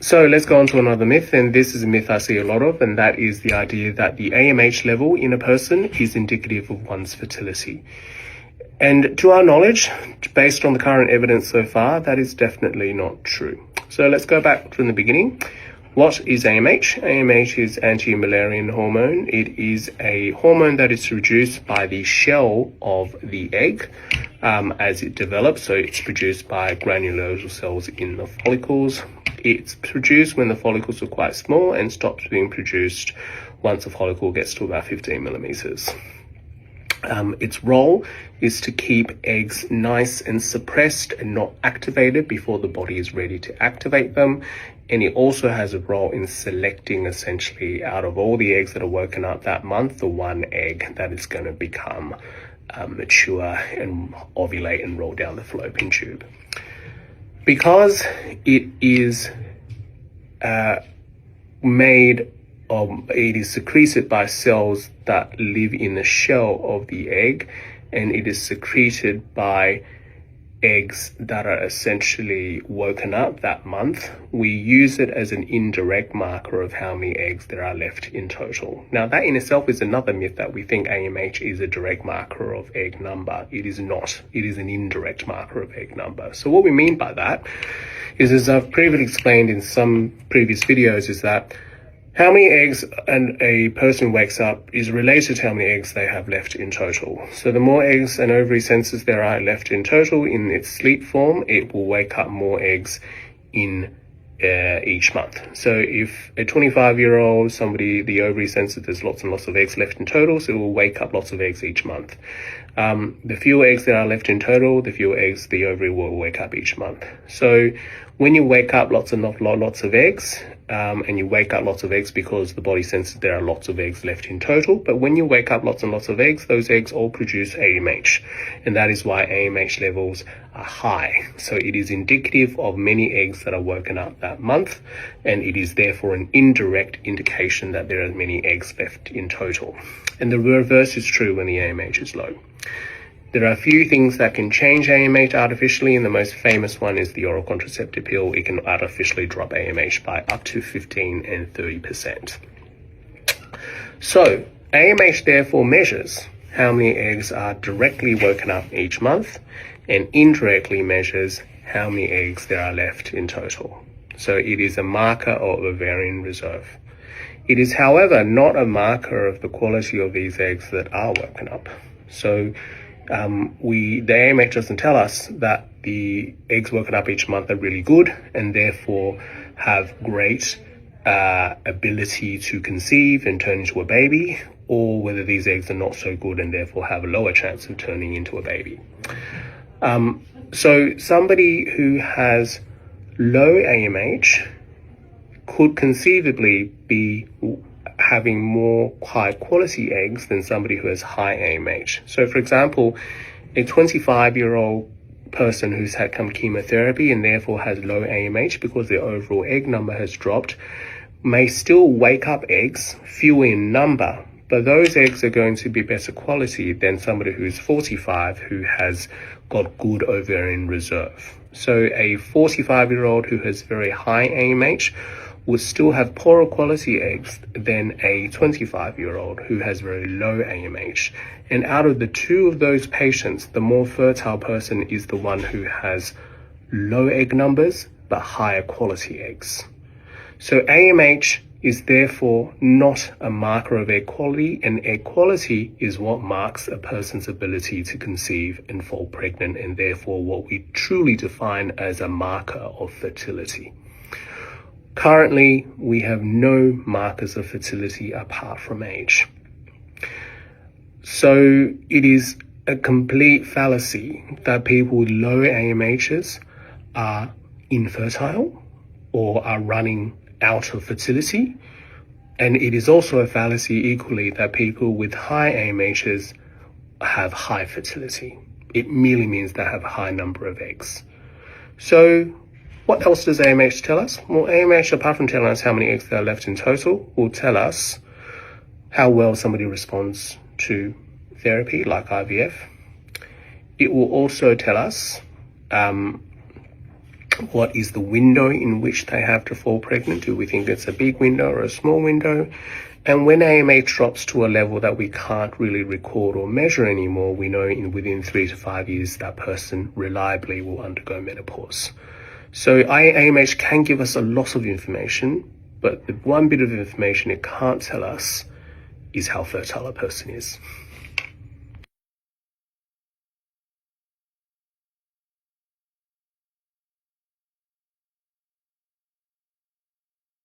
So let's go on to another myth, and this is a myth I see a lot of, and that is the idea that the AMH level in a person is indicative of one's fertility. And to our knowledge, based on the current evidence so far, that is definitely not true. So let's go back from the beginning. What is AMH? AMH is anti-Müllerian hormone. It is a hormone that is produced by the shell of the egg as it develops. So it's produced by granulosa cells in the follicles. It's produced when the follicles are quite small and stops being produced once a follicle gets to about 15 millimeters. Its role is to keep eggs nice and suppressed and not activated before the body is ready to activate them. And it also has a role in selecting, essentially, out of all the eggs that are woken up that month, the one egg that is going to become mature and ovulate and roll down the fallopian tube. Because it is it is secreted by cells that live in the shell of the egg, and it is secreted by eggs that are essentially woken up that month. We use it as an indirect marker of how many eggs there are left in total. Now, that in itself is another myth, that we think AMH is a direct marker of egg number. It is not. It is an indirect marker of egg number. So what we mean by that is, as I've previously explained in some previous videos, is that how many eggs a person wakes up is related to how many eggs they have left in total. So the more eggs an ovary senses there are left in total in its sleep form, it will wake up more eggs in each month. So if a 25-year-old, the ovary senses there's lots and lots of eggs left in total, so it will wake up lots of eggs each month. The fewer eggs that are left in total, the fewer eggs the ovary will wake up each month. So when you wake up lots of eggs, and you wake up lots of eggs because the body senses there are lots of eggs left in total, but when you wake up lots and lots of eggs, those eggs all produce AMH, and that is why AMH levels are high. So it is indicative of many eggs that are woken up that month, and it is therefore an indirect indication that there are many eggs left in total. And the reverse is true when the AMH is low. There are a few things that can change AMH artificially, and the most famous one is the oral contraceptive pill. It can artificially drop AMH by up to 15 and 30%. So AMH therefore measures how many eggs are directly woken up each month, and indirectly measures how many eggs there are left in total. So it is a marker of ovarian reserve. It is, however, not a marker of the quality of these eggs that are woken up. So the AMH doesn't tell us that the eggs woken up each month are really good and therefore have great ability to conceive and turn into a baby, or whether these eggs are not so good and therefore have a lower chance of turning into a baby. So somebody who has low AMH could conceivably be having more high quality eggs than somebody who has high AMH. So for example, a 25-year-old person who's had chemotherapy and therefore has low AMH because their overall egg number has dropped may still wake up eggs, fewer in number, but those eggs are going to be better quality than somebody who's 45 who has got good ovarian reserve. So a 45-year-old who has very high AMH will still have poorer quality eggs than a 25-year-old who has very low AMH. And out of the two of those patients, the more fertile person is the one who has low egg numbers but higher quality eggs. So AMH is therefore not a marker of egg quality, and egg quality is what marks a person's ability to conceive and fall pregnant, and therefore what we truly define as a marker of fertility. Currently, we have no markers of fertility apart from age. So it is a complete fallacy that people with low AMHs are infertile or are running out of fertility. And it is also a fallacy equally that people with high AMHs have high fertility. It merely means they have a high number of eggs. So what else does AMH tell us? Well, AMH, apart from telling us how many eggs there are left in total, will tell us how well somebody responds to therapy like IVF. It will also tell us What is the window in which they have to fall pregnant? Do we think it's a big window or a small window? And when AMH drops to a level that we can't really record or measure anymore, we know within 3 to 5 years that person reliably will undergo menopause. So AMH can give us a lot of information, but the one bit of information it can't tell us is how fertile a person is.